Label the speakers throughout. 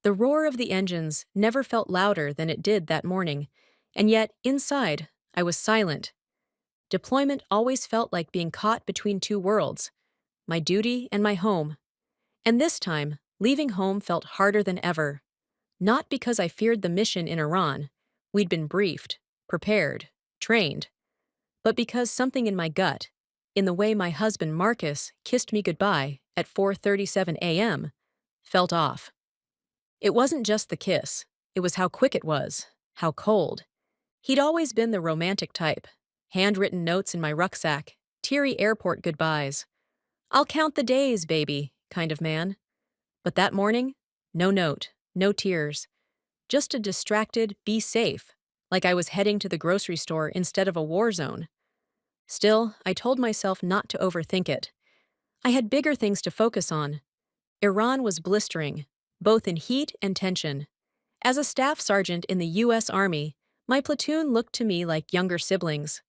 Speaker 1: The roar of the engines never felt louder than it did that morning, and yet, inside, I was silent. Deployment always felt like being caught between two worlds, my duty and my home. And this time, leaving home felt harder than ever. Not because I feared the mission in Iran. We'd been briefed, prepared, trained. But because something in my gut, in the way my husband Marcus kissed me goodbye at 4:37 a.m., felt off. It wasn't just the kiss, it was how quick it was, how cold. He'd always been the romantic type, handwritten notes in my rucksack, teary airport goodbyes. I'll count the days, baby, kind of man. But that morning, no note, no tears, just a distracted, be safe, like I was heading to the grocery store instead of a war zone. Still, I told myself not to overthink it. I had bigger things to focus on. Iran was blistering, both in heat and tension. As a staff sergeant in the U.S. Army, my platoon looked to me like younger siblings.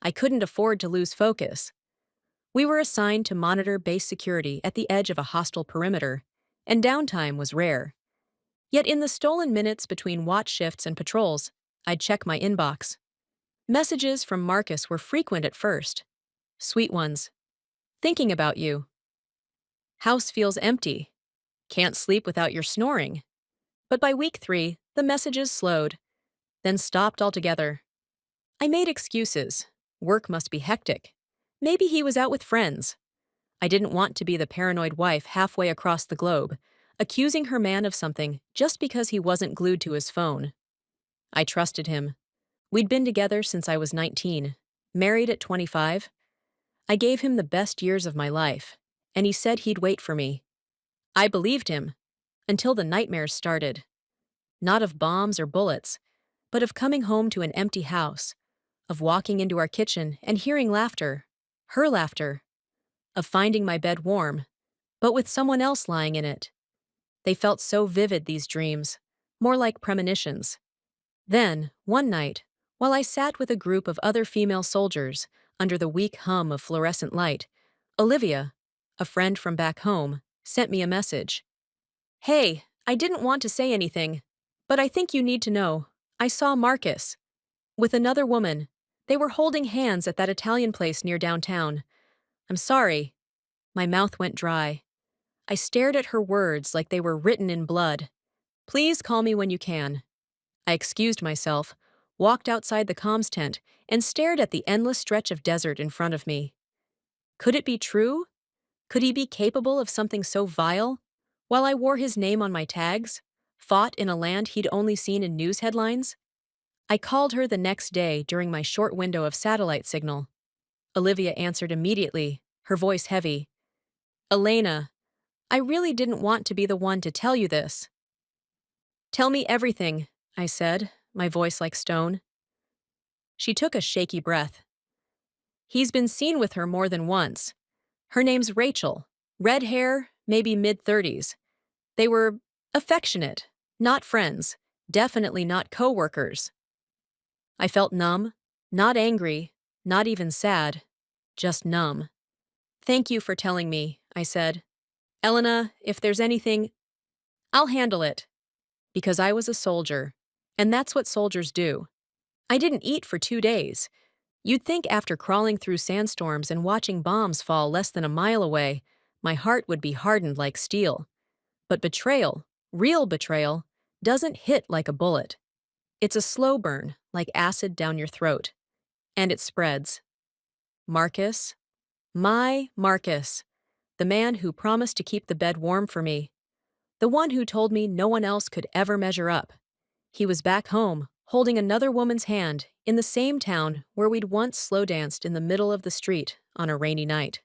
Speaker 1: I couldn't afford to lose focus. We were assigned to monitor base security at the edge of a hostile perimeter, and downtime was rare. Yet in the stolen minutes between watch shifts and patrols, I'd check my inbox. Messages from Marcus were frequent at first. Sweet ones. Thinking about you. House feels empty. Can't sleep without your snoring. But by week 3, the messages slowed, then stopped altogether. I made excuses. Work must be hectic. Maybe he was out with friends. I didn't want to be the paranoid wife halfway across the globe, accusing her man of something just because he wasn't glued to his phone. I trusted him. We'd been together since I was 19, married at 25. I gave him the best years of my life, and he said he'd wait for me. I believed him, until the nightmares started. Not of bombs or bullets, but of coming home to an empty house, of walking into our kitchen and hearing laughter, her laughter, of finding my bed warm, but with someone else lying in it. They felt so vivid, these dreams, more like premonitions. Then, one night, while I sat with a group of other female soldiers under the weak hum of fluorescent light, Olivia, a friend from back home, sent me a message. Hey, I didn't want to say anything, but I think you need to know. I saw Marcus. With another woman. They were holding hands at that Italian place near downtown. I'm sorry. My mouth went dry. I stared at her words like they were written in blood. Please call me when you can. I excused myself, walked outside the comms tent, and stared at the endless stretch of desert in front of me. Could it be true? Could he be capable of something so vile? While I wore his name on my tags, fought in a land he'd only seen in news headlines? I called her the next day during my short window of satellite signal. Olivia answered immediately, her voice heavy. Elena, I really didn't want to be the one to tell you this. Tell me everything, I said, my voice like stone. She took a shaky breath. He's been seen with her more than once. Her name's Rachel. Red hair, maybe mid-30s. They were affectionate, not friends, definitely not co-workers. I felt numb, not angry, not even sad, just numb. Thank you for telling me, I said. Elena, if there's anything, I'll handle it. Because I was a soldier, and that's what soldiers do. I didn't eat for 2 days. You'd think after crawling through sandstorms and watching bombs fall less than a mile away, my heart would be hardened like steel. But betrayal, real betrayal, doesn't hit like a bullet. It's a slow burn, like acid down your throat. And it spreads. Marcus, my Marcus, the man who promised to keep the bed warm for me, the one who told me no one else could ever measure up. He was back home, holding another woman's hand, in the same town where we'd once slow danced in the middle of the street on a rainy night.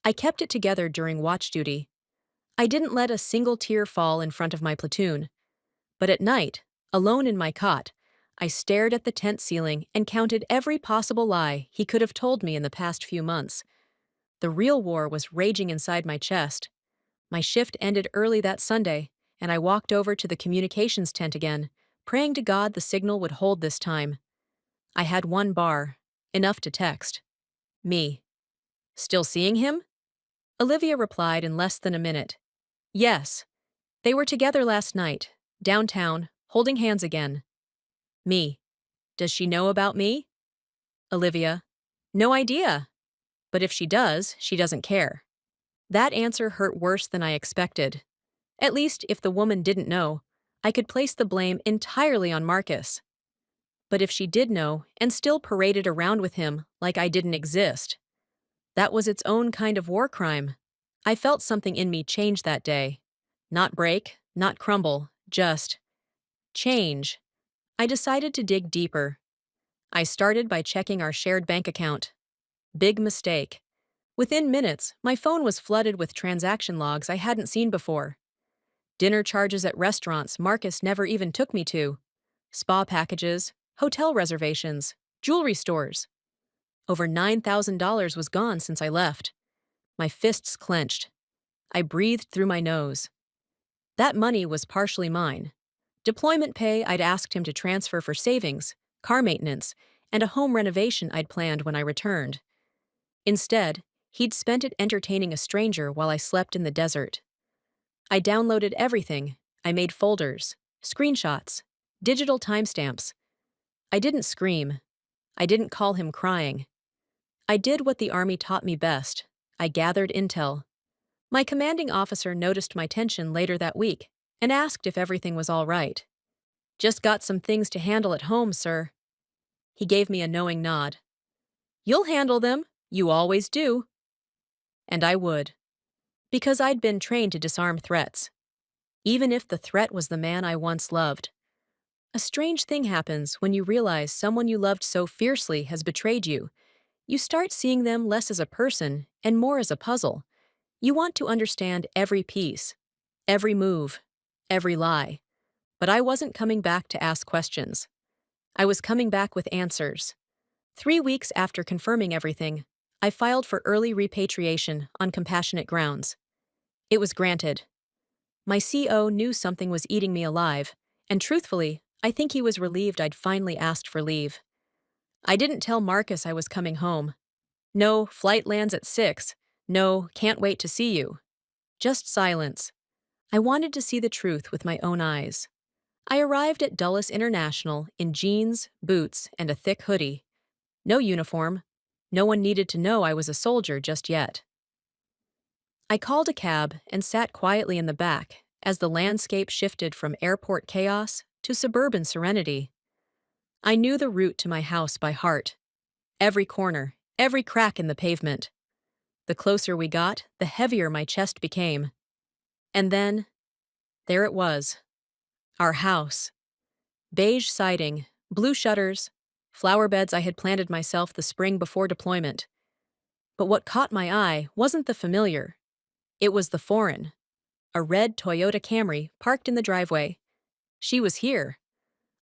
Speaker 1: I kept it together during watch duty. I didn't let a single tear fall in front of my platoon. But at night, alone in my cot, I stared at the tent ceiling and counted every possible lie he could have told me in the past few months. The real war was raging inside my chest. My shift ended early that Sunday, and I walked over to the communications tent again, praying to God the signal would hold this time. I had one bar, enough to text. Me. Still seeing him? Olivia replied in less than a minute. Yes. They were together last night, downtown, holding hands again. Me. Does she know about me? Olivia. No idea. But if she does, she doesn't care. That answer hurt worse than I expected. At least, if the woman didn't know, I could place the blame entirely on Marcus. But if she did know and still paraded around with him like I didn't exist, that was its own kind of war crime. I felt something in me change that day. Not break, not crumble, just change. I decided to dig deeper. I started by checking our shared bank account. Big mistake. Within minutes, my phone was flooded with transaction logs I hadn't seen before. Dinner charges at restaurants Marcus never even took me to. Spa packages, hotel reservations, jewelry stores. Over $9,000 was gone since I left. My fists clenched. I breathed through my nose. That money was partially mine. Deployment pay I'd asked him to transfer for savings, car maintenance, and a home renovation I'd planned when I returned. Instead, he'd spent it entertaining a stranger while I slept in the desert. I downloaded everything. I made folders, screenshots, digital timestamps. I didn't scream. I didn't call him crying. I did what the Army taught me best. I gathered intel. My commanding officer noticed my tension later that week and asked if everything was all right. Just got some things to handle at home, sir. He gave me a knowing nod. You'll handle them. You always do. And I would. Because I'd been trained to disarm threats, even if the threat was the man I once loved. A strange thing happens when you realize someone you loved so fiercely has betrayed you. You start seeing them less as a person and more as a puzzle. You want to understand every piece, every move, every lie. But I wasn't coming back to ask questions. I was coming back with answers. 3 weeks after confirming everything, I filed for early repatriation on compassionate grounds. It was granted. My CO knew something was eating me alive, and truthfully, I think he was relieved I'd finally asked for leave. I didn't tell Marcus I was coming home. No, flight lands at 6. No, can't wait to see you. Just silence. I wanted to see the truth with my own eyes. I arrived at Dulles International in jeans, boots, and a thick hoodie. No uniform. No one needed to know I was a soldier just yet. I called a cab and sat quietly in the back as the landscape shifted from airport chaos to suburban serenity. I knew the route to my house by heart. Every corner, every crack in the pavement. The closer we got, the heavier my chest became. And then, there it was. Our house. Beige siding, blue shutters, flower beds I had planted myself the spring before deployment. But what caught my eye wasn't the familiar. It was the foreign. A red Toyota Camry parked in the driveway. She was here.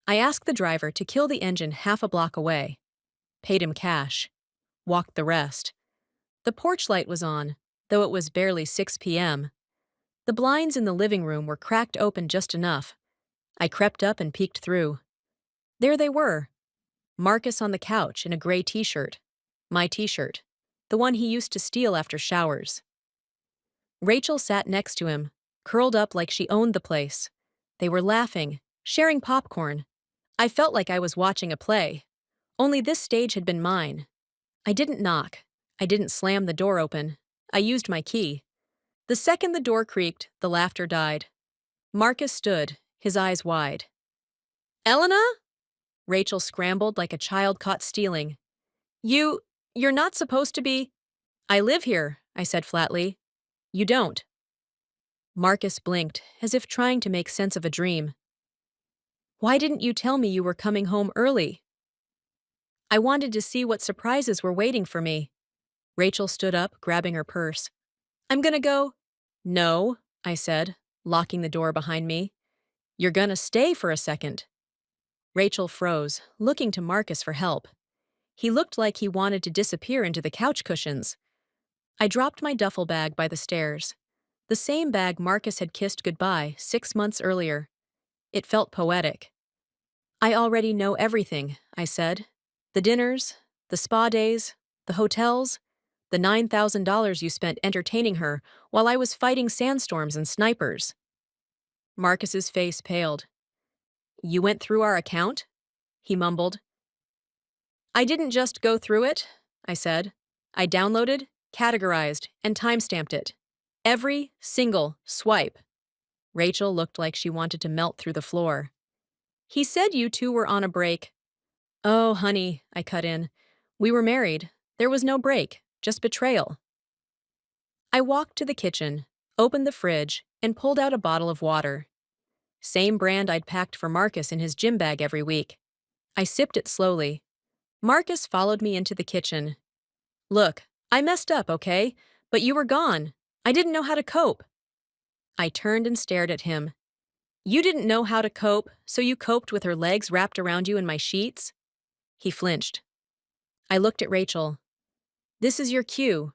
Speaker 1: I asked the driver to kill the engine half a block away. Paid him cash. Walked the rest. The porch light was on, though it was barely 6 p.m. The blinds in the living room were cracked open just enough. I crept up and peeked through. There they were. Marcus on the couch in a gray t-shirt. My t-shirt. The one he used to steal after showers. Rachel sat next to him, curled up like she owned the place. They were laughing, sharing popcorn. I felt like I was watching a play. Only this stage had been mine. I didn't knock. I didn't slam the door open. I used my key. The second the door creaked, the laughter died. Marcus stood, his eyes wide. Elena? Rachel scrambled like a child caught stealing. You're not supposed to be. I live here, I said flatly. You don't. Marcus blinked, as if trying to make sense of a dream. Why didn't you tell me you were coming home early? I wanted to see what surprises were waiting for me. Rachel stood up, grabbing her purse. I'm gonna go. No, I said, locking the door behind me. You're gonna stay for a second. Rachel froze, looking to Marcus for help. He looked like he wanted to disappear into the couch cushions. I dropped my duffel bag by the stairs. The same bag Marcus had kissed goodbye 6 months earlier. It felt poetic. I already know everything, I said. The dinners, the spa days, the hotels, the $9,000 you spent entertaining her while I was fighting sandstorms and snipers. Marcus's face paled. You went through our account? He mumbled. I didn't just go through it, I said. I downloaded, categorized, and timestamped it. Every single swipe. Rachel looked like she wanted to melt through the floor. He said you two were on a break. Oh, honey, I cut in. We were married. There was no break, just betrayal. I walked to the kitchen, opened the fridge, and pulled out a bottle of water. Same brand I'd packed for Marcus in his gym bag every week. I sipped it slowly. Marcus followed me into the kitchen. Look, I messed up, okay? But you were gone. I didn't know how to cope. I turned and stared at him. You didn't know how to cope, so you coped with her legs wrapped around you in my sheets? He flinched. I looked at Rachel. This is your cue.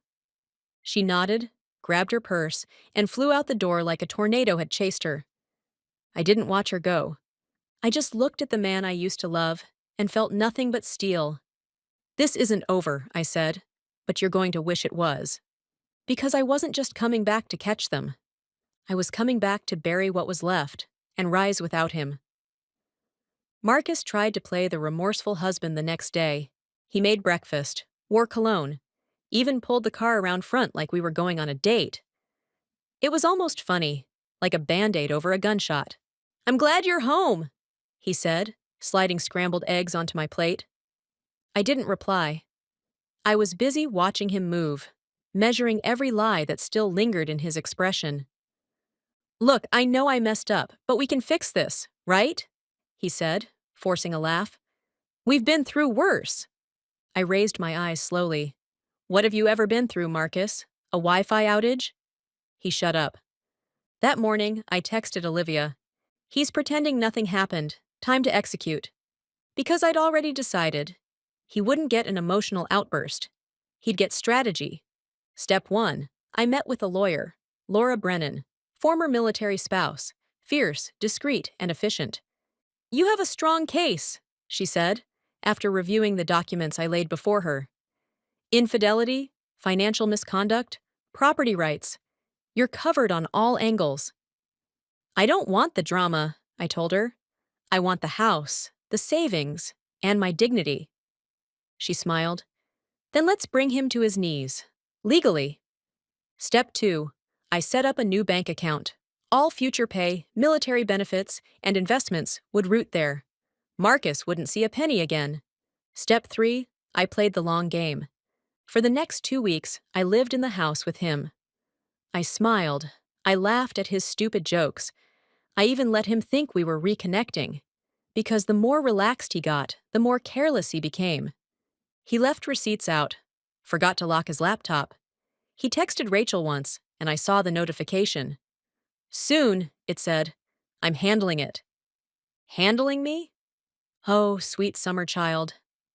Speaker 1: She nodded, grabbed her purse, and flew out the door like a tornado had chased her. I didn't watch her go. I just looked at the man I used to love and felt nothing but steel. This isn't over, I said, but you're going to wish it was. Because I wasn't just coming back to catch them. I was coming back to bury what was left and rise without him. Marcus tried to play the remorseful husband the next day. He made breakfast, wore cologne, even pulled the car around front like we were going on a date. It was almost funny, like a Band-Aid over a gunshot. I'm glad you're home, he said, sliding scrambled eggs onto my plate. I didn't reply. I was busy watching him move, measuring every lie that still lingered in his expression. Look, I know I messed up, but we can fix this, right? He said, forcing a laugh. We've been through worse. I raised my eyes slowly. What have you ever been through, Marcus? A Wi-Fi outage? He shut up. That morning, I texted Olivia. He's pretending nothing happened. Time to execute. Because I'd already decided. He wouldn't get an emotional outburst. He'd get strategy. Step 1. I met with a lawyer, Laura Brennan, former military spouse, fierce, discreet, and efficient. You have a strong case, she said, after reviewing the documents I laid before her. Infidelity, financial misconduct, property rights. You're covered on all angles. I don't want the drama, I told her. I want the house, the savings, and my dignity. She smiled. Then let's bring him to his knees. Legally. Step 2. I set up a new bank account. All future pay, military benefits, and investments would route there. Marcus wouldn't see a penny again. Step 3. I played the long game. For the next 2 weeks, I lived in the house with him. I smiled. I laughed at his stupid jokes. I even let him think we were reconnecting. Because the more relaxed he got, the more careless he became. He left receipts out. Forgot to lock his laptop. He texted Rachel once, and I saw the notification. Soon, it said. I'm handling it. Handling me? Oh, sweet summer child.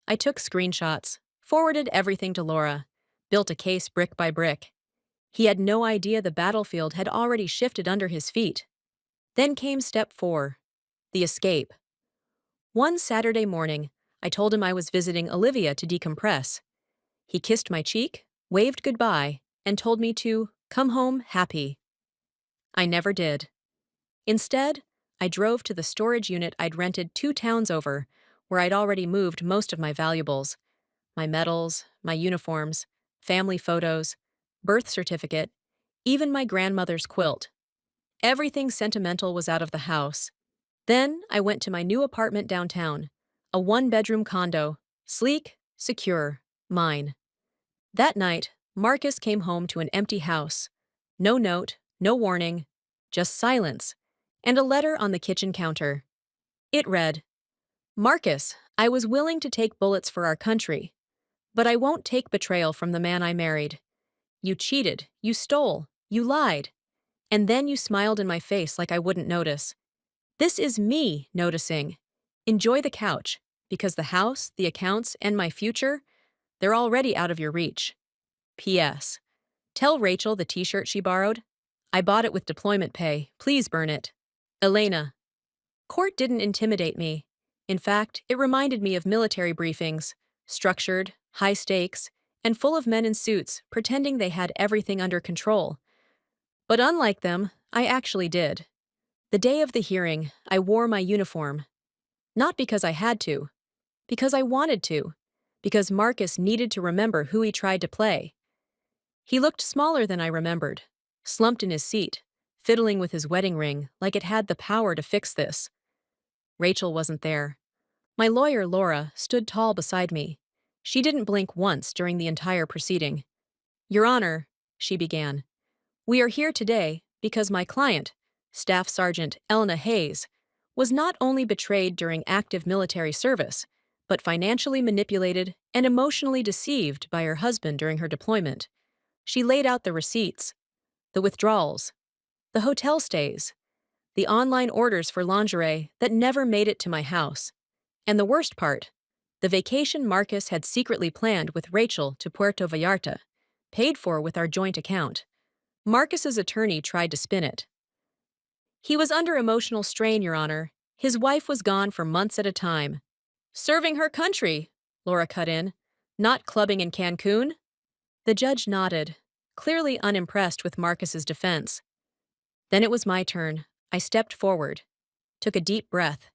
Speaker 1: I took screenshots, forwarded everything to Laura, built a case brick by brick. He had no idea the battlefield had already shifted under his feet. Then came step 4, the escape. One Saturday morning, I told him I was visiting Olivia to decompress. He kissed my cheek, waved goodbye, and told me to come home happy. I never did. Instead, I drove to the storage unit I'd rented 2 towns over, where I'd already moved most of my valuables. My medals, my uniforms, family photos, birth certificate, even my grandmother's quilt. Everything sentimental was out of the house. Then I went to my new apartment downtown, a 1-bedroom condo, sleek, secure, mine. That night, Marcus came home to an empty house. No note, no warning, just silence, and a letter on the kitchen counter. It read, Marcus, I was willing to take bullets for our country, but I won't take betrayal from the man I married. You cheated, you stole, you lied, and then you smiled in my face like I wouldn't notice. This is me noticing. Enjoy the couch, because the house, the accounts, and my future, they're already out of your reach. P.S. Tell Rachel the t-shirt she borrowed. I bought it with deployment pay. Please burn it. Elena. Court didn't intimidate me. In fact, it reminded me of military briefings, structured, high stakes, and full of men in suits pretending they had everything under control. But unlike them, I actually did. The day of the hearing, I wore my uniform. Not because I had to, because I wanted to, because Marcus needed to remember who he tried to play. He looked smaller than I remembered, slumped in his seat, fiddling with his wedding ring like it had the power to fix this. Rachel wasn't there. My lawyer, Laura, stood tall beside me. She didn't blink once during the entire proceeding. "Your Honor," she began, "we are here today because my client, Staff Sergeant Elna Hayes, was not only betrayed during active military service, but financially manipulated and emotionally deceived by her husband during her deployment. She laid out the receipts, the withdrawals, the hotel stays, the online orders for lingerie that never made it to my house. And the worst part, the vacation Marcus had secretly planned with Rachel to Puerto Vallarta, paid for with our joint account. Marcus's attorney tried to spin it. He was under emotional strain, Your Honor. His wife was gone for months at a time. Serving her country, Laura cut in. Not clubbing in Cancun? The judge nodded, clearly unimpressed with Marcus's defense. Then it was my turn. I stepped forward, took a deep breath,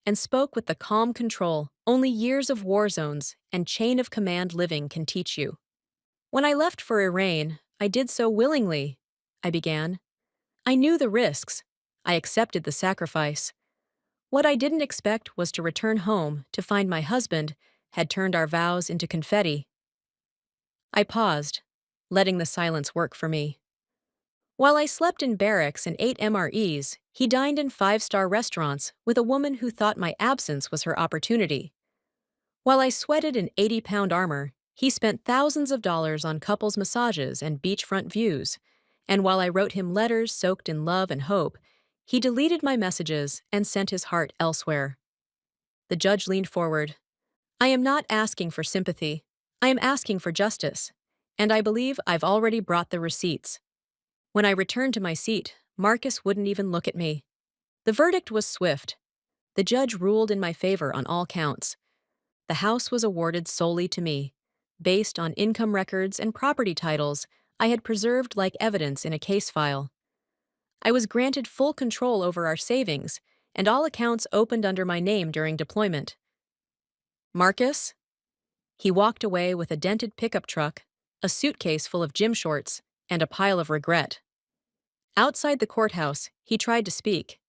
Speaker 1: and spoke with the calm control only years of war zones and chain of command living can teach you. When I left for Iran, I did so willingly, I began. I knew the risks. I accepted the sacrifice. What I didn't expect was to return home to find my husband had turned our vows into confetti. I paused, letting the silence work for me. While I slept in barracks and ate MREs, he dined in five-star restaurants with a woman who thought my absence was her opportunity. While I sweated in 80-pound armor, he spent thousands of dollars on couples massages and beachfront views. And while I wrote him letters soaked in love and hope, he deleted my messages and sent his heart elsewhere. The judge leaned forward. I am not asking for sympathy. I am asking for justice. And I believe I've already brought the receipts. When I returned to my seat, Marcus wouldn't even look at me. The verdict was swift. The judge ruled in my favor on all counts. The house was awarded solely to me, based on income records and property titles I had preserved like evidence in a case file. I was granted full control over our savings, and all accounts opened under my name during deployment. Marcus? He walked away with a dented pickup truck, a suitcase full of gym shorts, and a pile of regret. Outside the courthouse, he tried to speak.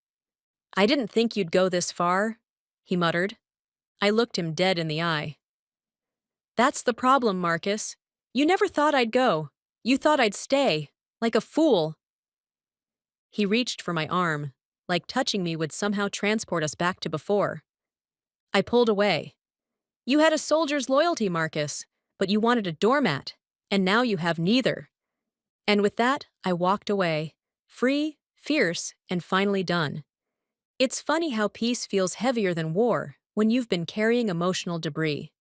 Speaker 1: I didn't think you'd go this far, he muttered. I looked him dead in the eye. That's the problem, Marcus. You never thought I'd go. You thought I'd stay, like a fool. He reached for my arm, like touching me would somehow transport us back to before. I pulled away. You had a soldier's loyalty, Marcus, but you wanted a doormat, and now you have neither. And with that, I walked away, free, fierce, and finally done. It's funny how peace feels heavier than war when you've been carrying emotional debris.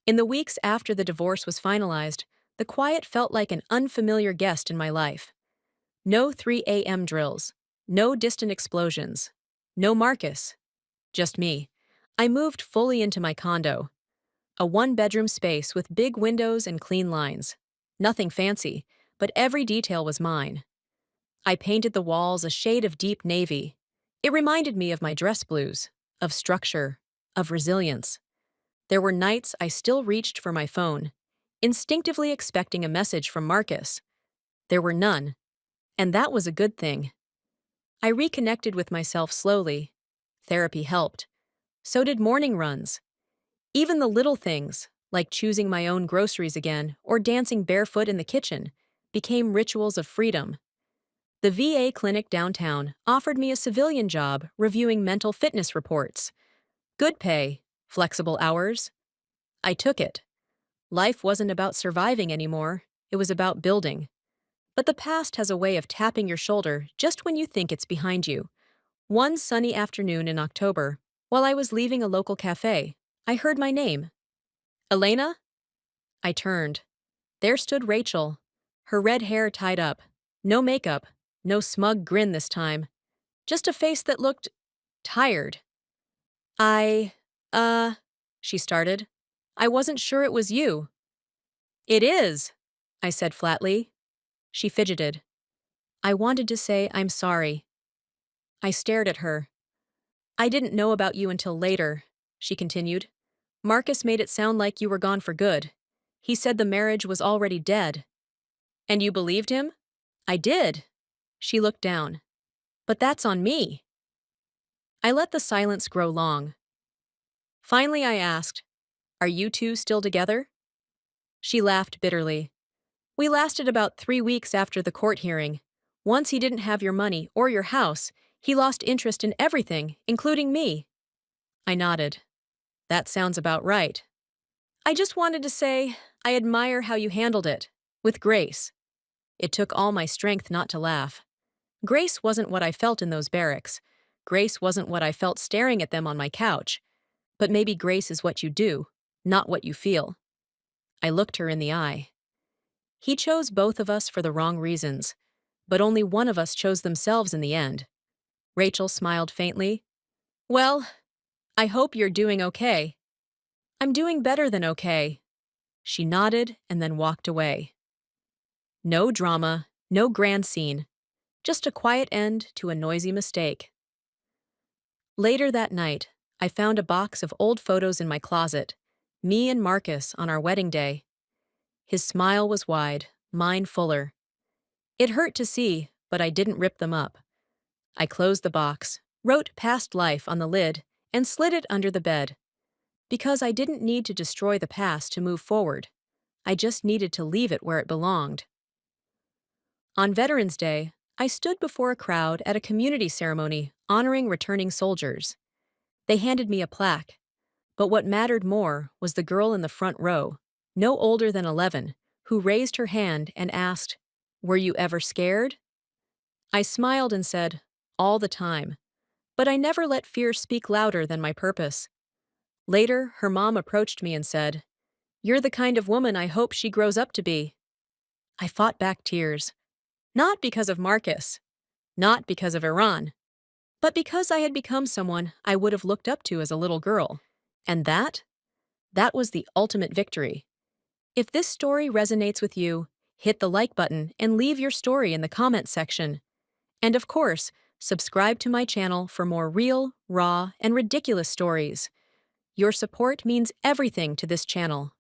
Speaker 1: In the weeks after the divorce was finalized, the quiet felt like an unfamiliar guest in my life. No 3 a.m. drills, no distant explosions, no Marcus, just me. I moved fully into my condo, a one-bedroom space with big windows and clean lines. Nothing fancy, but every detail was mine. I painted the walls a shade of deep navy. It reminded me of my dress blues, of structure, of resilience. There were nights I still reached for my phone, instinctively expecting a message from Marcus. There were none, and that was a good thing. I reconnected with myself slowly. Therapy helped. So did morning runs. Even the little things, like choosing my own groceries again or dancing barefoot in the kitchen, became rituals of freedom. The VA clinic downtown offered me a civilian job reviewing mental fitness reports. Good pay, flexible hours. I took it. Life wasn't about surviving anymore, it was about building. But the past has a way of tapping your shoulder just when you think it's behind you. One sunny afternoon in October, while I was leaving a local cafe, I heard my name. Elena? I turned. There stood Rachel, her red hair tied up. No makeup, no smug grin this time. Just a face that looked tired. She started. I wasn't sure it was you. It is, I said flatly. She fidgeted. I wanted to say I'm sorry. I stared at her. I didn't know about you until later, she continued. Marcus made it sound like you were gone for good. He said the marriage was already dead. And you believed him? I did. She looked down. But that's on me. I let the silence grow long. Finally, I asked, are you two still together? She laughed bitterly. We lasted about 3 weeks after the court hearing. Once he didn't have your money or your house, he lost interest in everything, including me. I nodded. That sounds about right. I just wanted to say, I admire how you handled it. With grace. It took all my strength not to laugh. Grace wasn't what I felt in those barracks. Grace wasn't what I felt staring at them on my couch. But maybe grace is what you do, not what you feel. I looked her in the eye. He chose both of us for the wrong reasons, but only one of us chose themselves in the end. Rachel smiled faintly. Well, I hope you're doing okay. I'm doing better than okay. She nodded and then walked away. No drama, no grand scene, just a quiet end to a noisy mistake. Later that night, I found a box of old photos in my closet, me and Marcus on our wedding day. His smile was wide, mine fuller. It hurt to see, but I didn't rip them up. I closed the box, wrote past life on the lid, and slid it under the bed. Because I didn't need to destroy the past to move forward. I just needed to leave it where it belonged. On Veterans Day, I stood before a crowd at a community ceremony honoring returning soldiers. They handed me a plaque. But what mattered more was the girl in the front row, no older than 11, who raised her hand and asked, "Were you ever scared?" I smiled and said, "All the time." But I never let fear speak louder than my purpose. Later, her mom approached me and said, "You're the kind of woman I hope she grows up to be." I fought back tears. Not because of Marcus, not because of Iran, but because I had become someone I would have looked up to as a little girl. And that was the ultimate victory. If this story resonates with you, hit the like button and leave your story in the comments section. And of course, subscribe to my channel for more real, raw, and ridiculous stories. Your support means everything to this channel.